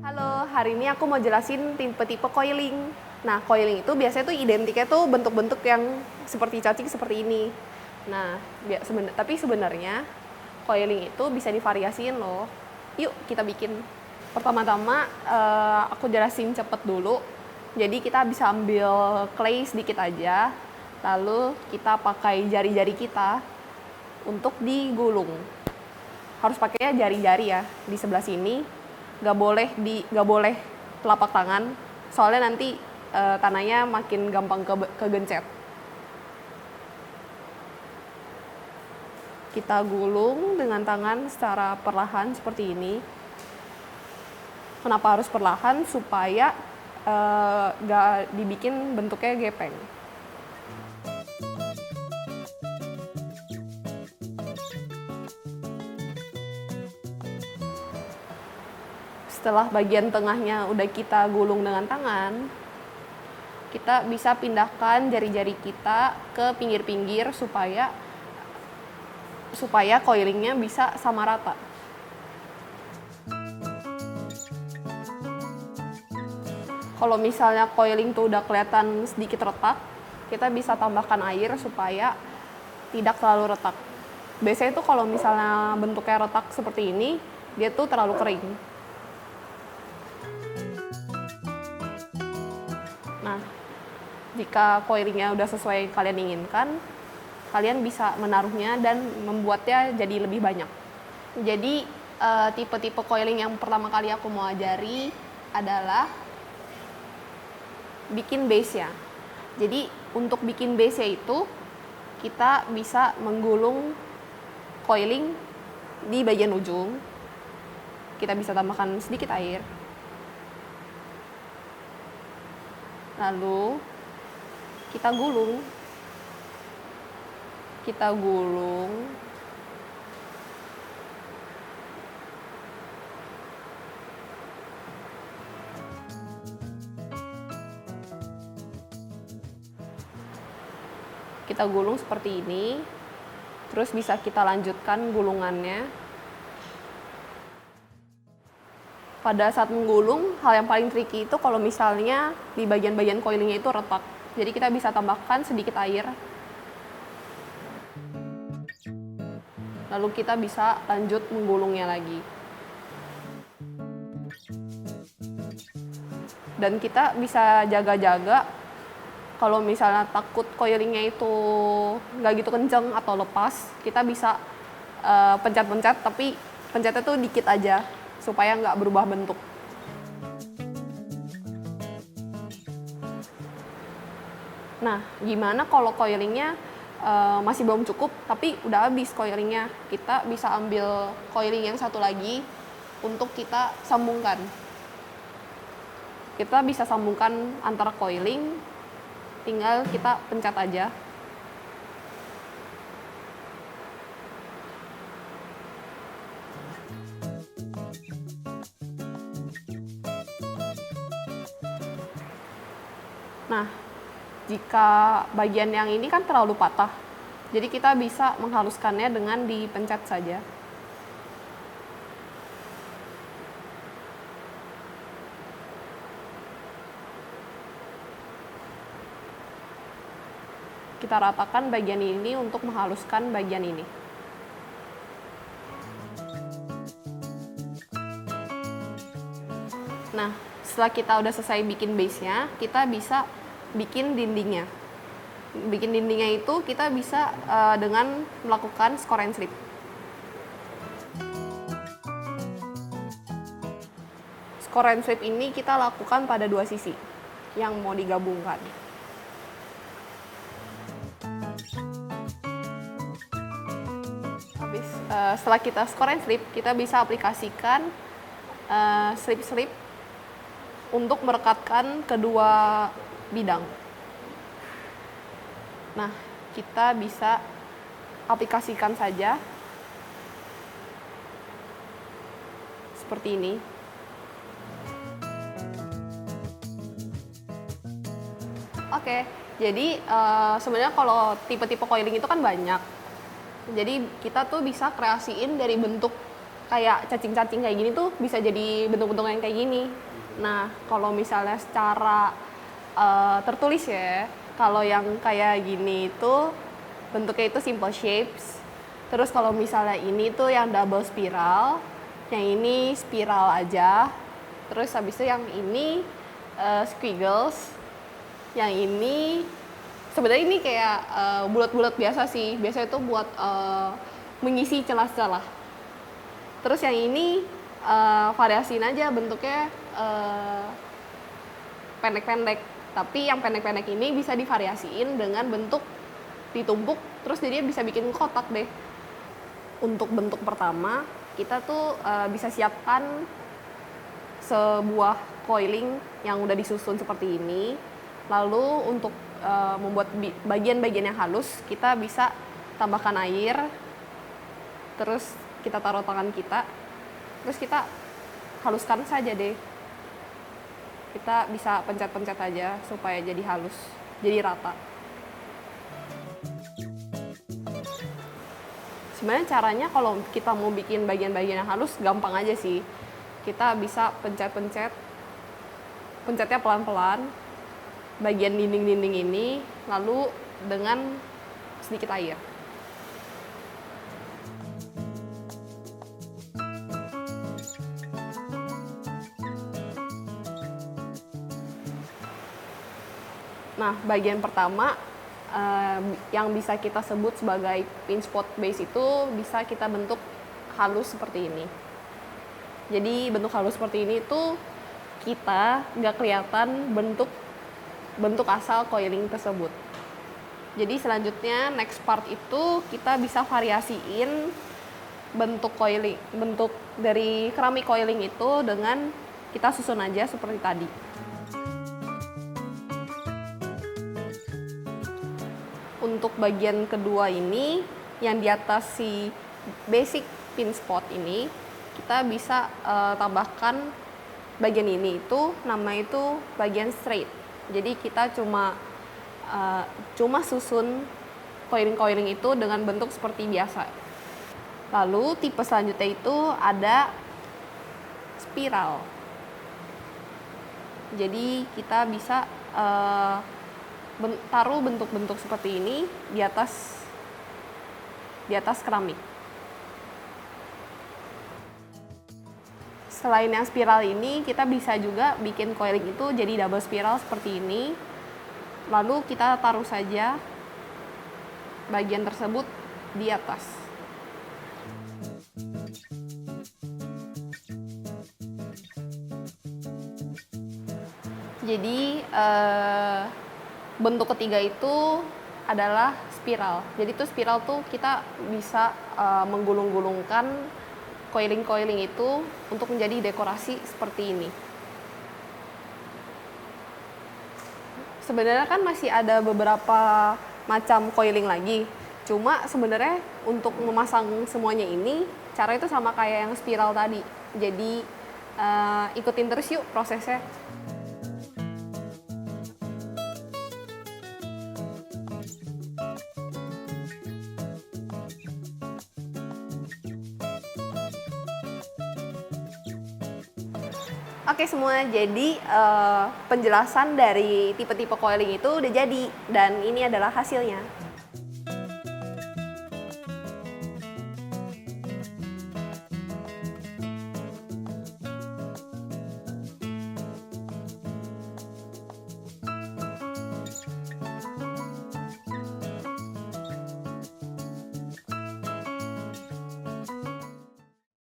Halo, hari ini aku mau jelasin tipe-tipe coiling. Nah, coiling itu biasanya tuh identiknya tuh bentuk-bentuk yang seperti cacing seperti ini. Nah, tapi sebenarnya coiling itu bisa divariasiin loh. Yuk kita bikin. Pertama-tama aku jelasin cepet dulu. Jadi kita bisa ambil clay sedikit aja, lalu kita pakai jari-jari kita untuk digulung. Harus pakainya jari-jari ya di sebelah sini. Nggak boleh telapak tangan, soalnya nanti tanahnya makin gampang kegencet. Kita gulung dengan tangan secara perlahan seperti ini. Kenapa harus perlahan? Supaya nggak dibikin bentuknya gepeng. Setelah bagian tengahnya udah kita gulung dengan tangan, kita bisa pindahkan jari-jari kita ke pinggir-pinggir supaya coilingnya bisa sama rata. Kalau misalnya coiling tuh udah kelihatan sedikit retak, kita bisa tambahkan air supaya tidak terlalu retak. Biasanya tuh kalau misalnya bentuknya retak seperti ini, dia tuh terlalu kering. Nah, jika coilingnya udah sesuai yang kalian inginkan, kalian bisa menaruhnya dan membuatnya jadi lebih banyak. Jadi, tipe-tipe coiling yang pertama kali aku mau ajari adalah bikin base-nya. Jadi, untuk bikin base-nya itu, kita bisa menggulung coiling di bagian ujung. Kita bisa tambahkan sedikit air. Lalu kita gulung. Kita gulung. Kita gulung seperti ini. Terus bisa kita lanjutkan gulungannya. Pada saat menggulung, hal yang paling tricky itu kalau misalnya di bagian-bagian coilingnya itu retak. Jadi kita bisa tambahkan sedikit air. Lalu kita bisa lanjut menggulungnya lagi. Dan kita bisa jaga-jaga kalau misalnya takut coilingnya itu nggak gitu kenceng atau lepas, kita bisa pencet-pencet, tapi pencetnya tuh dikit aja supaya nggak berubah bentuk. Nah, gimana kalau coilingnya masih belum cukup, tapi udah habis coilingnya? Kita bisa ambil coiling yang satu lagi untuk kita sambungkan. Kita bisa sambungkan antara coiling, tinggal kita pencet aja. Nah, jika bagian yang ini kan terlalu patah, jadi kita bisa menghaluskannya dengan dipencet saja. Kita ratakan bagian ini untuk menghaluskan bagian ini. Nah, setelah kita udah selesai bikin base-nya, kita bisa bikin dindingnya. Bikin dindingnya itu kita bisa dengan melakukan score and slip. Score and slip ini kita lakukan pada dua sisi yang mau digabungkan. Habis setelah kita score and slip, kita bisa aplikasikan slip-slip untuk merekatkan kedua bidang. Nah, kita bisa aplikasikan saja seperti ini. Oke, jadi sebenarnya kalau tipe-tipe coiling itu kan banyak. Jadi kita tuh bisa kreasiin dari bentuk kayak cacing-cacing kayak gini tuh bisa jadi bentuk-bentuk yang kayak gini. Nah, kalau misalnya secara tertulis ya, kalau yang kayak gini itu bentuknya itu simple shapes. Terus kalau misalnya ini tuh yang double spiral, yang ini spiral aja. Terus habis itu yang ini squiggles, yang ini sebenarnya ini kayak bulat-bulat biasa sih. Biasanya itu buat mengisi celah-celah. Terus yang ini variasiin aja bentuknya pendek-pendek. Tapi yang pendek-pendek ini bisa divariasiin dengan bentuk ditumpuk, terus jadi bisa bikin kotak deh. Untuk bentuk pertama, kita tuh bisa siapkan sebuah coiling yang udah disusun seperti ini. Lalu untuk membuat bagian-bagian yang halus, kita bisa tambahkan air, terus kita taruh tangan kita, terus kita haluskan saja deh. Kita bisa pencet-pencet aja supaya jadi halus, jadi rata. Sebenarnya caranya kalau kita mau bikin bagian-bagian yang halus gampang aja sih. Kita bisa pencet-pencet, pencetnya pelan-pelan, bagian dinding-dinding ini, lalu dengan sedikit air. Nah, bagian pertama yang bisa kita sebut sebagai pin spot base itu bisa kita bentuk halus seperti ini. Jadi bentuk halus seperti ini tuh kita nggak kelihatan bentuk asal coiling tersebut. Jadi selanjutnya next part itu kita bisa variasiin bentuk coiling, bentuk dari keramik coiling itu dengan kita susun aja seperti tadi. Untuk bagian kedua ini, yang di atas si basic pin spot ini, kita bisa tambahkan bagian ini itu, nama itu bagian straight. Jadi kita cuma susun coiling-coiling itu dengan bentuk seperti biasa. Lalu tipe selanjutnya itu ada spiral. Jadi kita bisa taruh bentuk-bentuk seperti ini di atas keramik. Selain yang spiral ini, kita bisa juga bikin coiling itu jadi double spiral seperti ini. Lalu kita taruh saja bagian tersebut di atas. Jadi bentuk ketiga itu adalah spiral. Jadi itu spiral tuh kita bisa menggulung-gulungkan coiling-coiling itu untuk menjadi dekorasi seperti ini. Sebenarnya kan masih ada beberapa macam coiling lagi. Cuma sebenarnya untuk memasang semuanya ini cara itu sama kayak yang spiral tadi. Jadi ikutin terus yuk prosesnya. Oke semua, jadi penjelasan dari tipe-tipe coiling itu udah jadi dan ini adalah hasilnya.